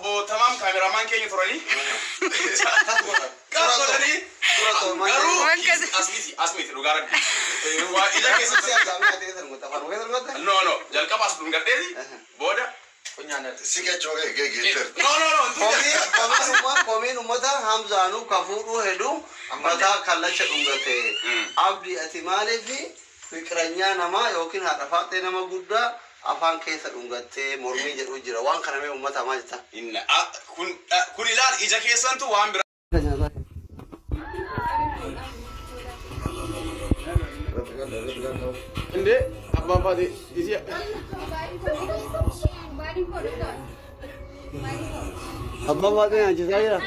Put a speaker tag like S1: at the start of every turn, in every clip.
S1: أبو تمام كاميرامان كي يتروني كاسولني أسميتي لغارك وإذا كيسة no جل كباس بنقدي بودا
S2: سيكا جوجي جيجي
S3: كومين ومتى همزانو كفورو هدو متى كلاش أمغتي عبدي أتمالي في فكرنيا نما يمكن هرفاتي نما جودا أفان كيس أمغتي مرمي جرو جرا وان كرامي أمتا ما جتا
S1: إن كل لال إذا كيسان تو وان بر إندي أبا بادي إزاي
S3: أبا ما ده يعني جزايرة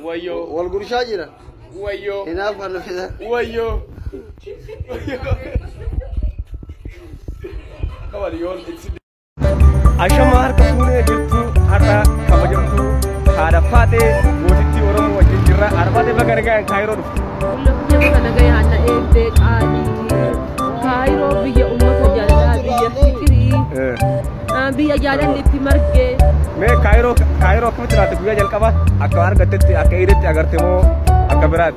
S1: ويو
S3: والقرشة جرا
S1: ويو
S3: هنا فعلا كذا
S1: ويو كواليون
S4: أشمار كفوني جلتو هذا كمجمتو هذا فاتي موتي ورم وجنجرة أربعة بقرقان كايرو
S5: كل يوم أنا جاي عنا إيدك عادي كايرو بيجي أمته جالنا بيجي فكري بيجي جالنا لبتمرجع
S4: मैं कायरो को चला तो गुया जल का बात अकबार करते थे अकेले थे अगर तुम अकबरात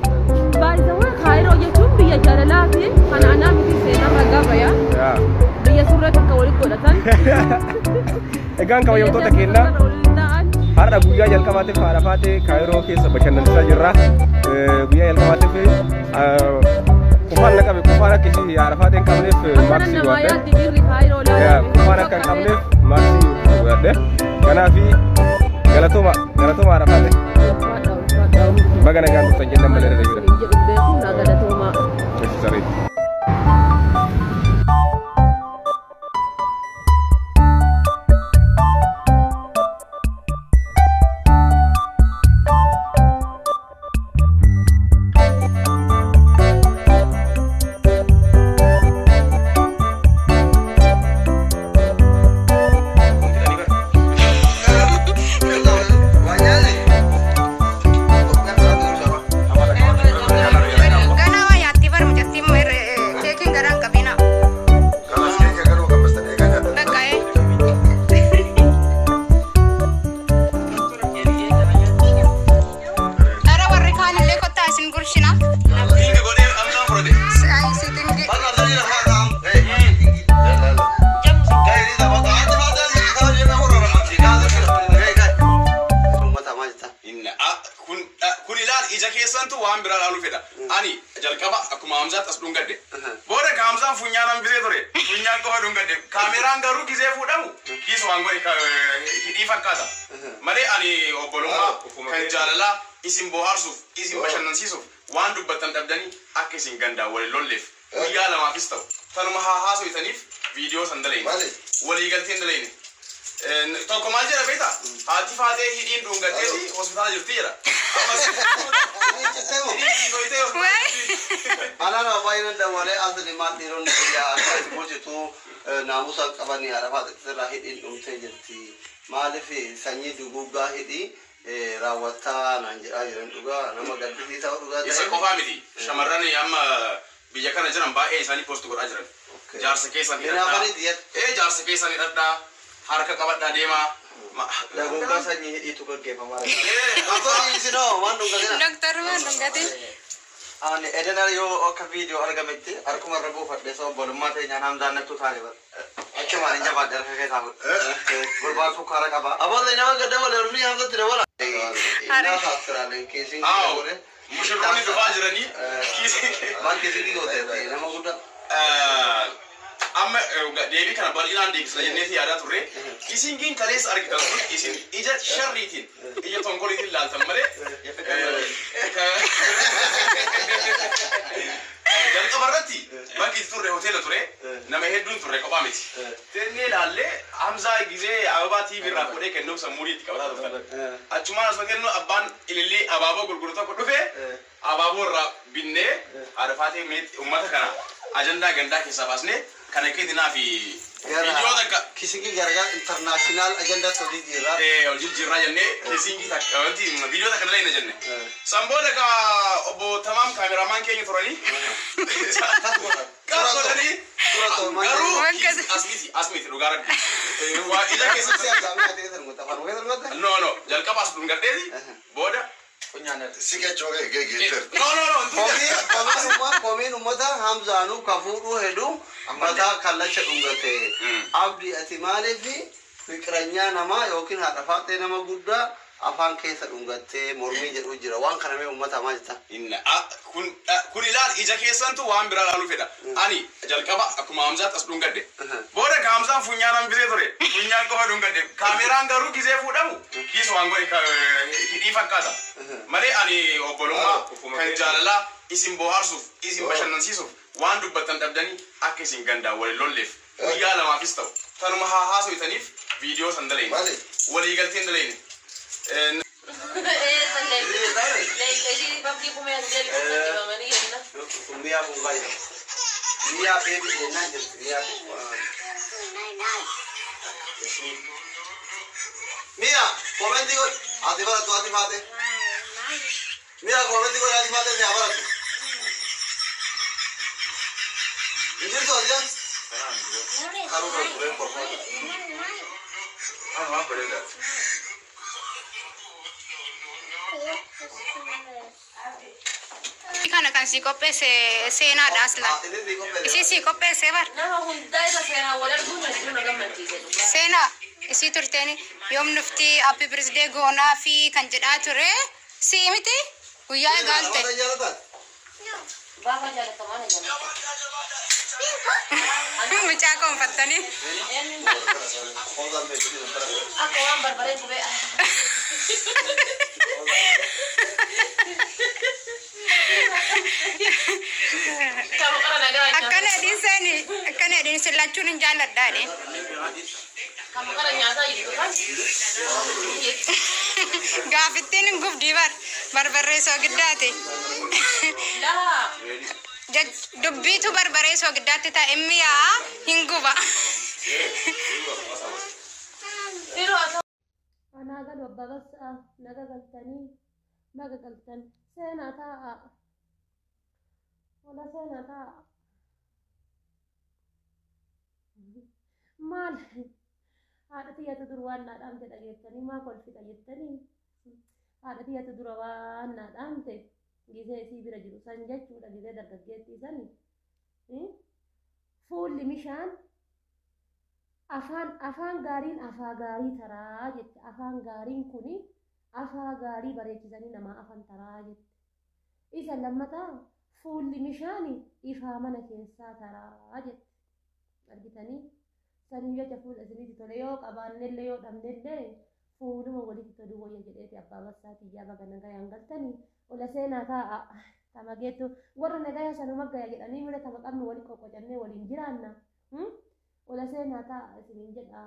S5: बाय द वे कायरो ये तुम भी जा रहा है खाना भी से ना लगा गया ये सूरत का वही कोला था
S4: एकां का ये तो तकेला हर गुया जल का बात है फाराफाते कायरो के सब बचन नसा जर्रा गुया जल का बात है कुफान लगा कुफाना किसी आरफाते कमले मार्क्सी हुआ है कुफाना का कमले मार्क्सी हुआ है Karena fi galatoma arafate magana gandu tanjenda malere de gura galatoma sorry isin boharsuf isin bashannansiisuf waan dubbattan dhabdanii akka isin gandaa wali lolleef guyyaa lamaafis ta'u tanuma haasoo itaniif viidiyoo san dalayne walii galteen dalayne tokko maal jedha beektaa haati faatee hidhiin dhungatteeti hospitaala jirti jedha
S3: أنا باين دموعي أصلي ما تيرون يا بوجي تو ناموسا كباني عرفات ترى هيدين أمتجتي ما لفي سني دوغا هيدي راوتا نانجر أجرن دوغا نما قدتي تاو دوغا
S1: يسأل كفامي شمراني أما بيجاكنا جرام با إنساني بوست كور أجرن جارس كيسان هيدا جارس كيسان هيدا حركة كبار داديما
S3: دوغا سني itu ke game hamaरा apa ini sih no man doga
S6: dokter man doga deh
S3: ane edenar yo ka video arga mette arku marrabu fadde so bolma te nyanam janna tu thale ba acha mari jaba dar ke thabu bolba su khara ka ba abon ina ga da wala runi hanga tire wala ina khasra le kesi
S1: bole mushroni do bajrani kisi
S3: man kesi ni hote hai nama guda
S1: amma deebi kana bal'inaan deebisna jenneeti yaadaa turre isingiin kaleessa argitan kun isin ija sharriitiin ija tonkoliitiin laaltan malee jalqabarratti bakki itti turre hoteela ture nama hedduun turre kophaa miti tennee laallee hamzaa gizee ababaa TV irraa fuudhee kennuuf sammuudii itti qabataa turtan achumaan asuma kennu abbaan ilillee abaaboo gurguru tokko dhufe abaaboo irraa binnee haadha faatee uummata kana ajandaa gandaa keessaa baasnee kana keetinaa fi video takka
S3: kisingi garaga international agenda to di jira
S1: hojii jirra jennee kisingi takka wanti video takka dalayna jenne samboda ka obo tamam cameraman keenya turani kaasodani asmiti dhugaara waa ija keessa no jalqaba as dhungadheeti booda
S2: Sikechooge geegeeter.
S3: Komiin ummata Hamzaanuu kafuudhuu hedduu mataa kallacha dhungate. Abdii ati maaliifi fiqiranyaa namaa yookiin haadha faaxee nama guddaa afaan keessa dhungattee mormii jedhu jira. Waan kana mee ummata maal jetta?
S1: Kun ilaal ija keessantu waan biraa laaluu fedha. Ani jalqaba akkuma Hamzaat as dhungadde. Booda ka Hamzaan funyaan hambisee ture. Funyaan qofa dhungadde. Kaameraan garuu gizee fuudhamu kiis waan godhe hidhii fakkaata. Malee ani obbolummaa kan jaalalaa isin bohaarsuuf isin bashannansiisuuf waan dubbattan dhabdanii akka isin gandaa waliin lolleef guyyaa lamaafis ta'u. Tanuma haasofitaniif viidiyoo san dalayne. Walii galteen dalayne.
S3: Mia, komenti ko ati bara tu ati mate. Mia komenti ko ati mate se abara tu. Injil to aja. Karu karu keren por favor.
S1: हाँ पड़ेगा
S6: Kana kan si koppe se na dasla. Isi koppe se bar.
S5: Nama hundai sa sena wala guna guna gamati.
S6: Sena isi turteni yom nufti api preside gona fi kan jeda ture si miti uya galte.
S5: Baba jala tamana jala.
S6: Mucha kon fattani.
S5: Aku orang barbare kube.
S6: Akkana din silachuun hin jaalladhaa de.
S5: Kamu kana nyata itu kan?
S6: Gaafittiin hin gubdii barbarree soo giddaati.
S5: Lah.
S6: Dubbiitu barbaree soo giddaatti ta'e miyaa hin guba.
S5: Anaga dobbagas naga galtani sena ta'a. Wala sena ta'a. Maal haadha tiyyatu dur waan naadhaamte dhageessanii maa kolfita jettanii haadha tiyyatu dura waan naadhaamte gisee isii bira jiru san jechuudha gisee dargaggeettii sani fuulli mishaan afaan gaariin afaa gaarii taraa jette afaan gaariin kuni afaa gaarii bareechisanii namaa afaan taraa jette isa lammataa fuulli mishaani ifaa mana keessaa taraa jette argitanii sanii jecha fuula isinitti tole yoo qabaannellee yoo dhabnellee fuuluma walitti toluu wayya jedheeti abbaa bassaatii yaa baga nagayaan galtanii ola seenaa taa'a tama geettu warra nagaya sanuma gaya jedhanii mira tama qabnu wali qoqqocannee waliin jiraanna ola seenaa taa'a isiniin jedha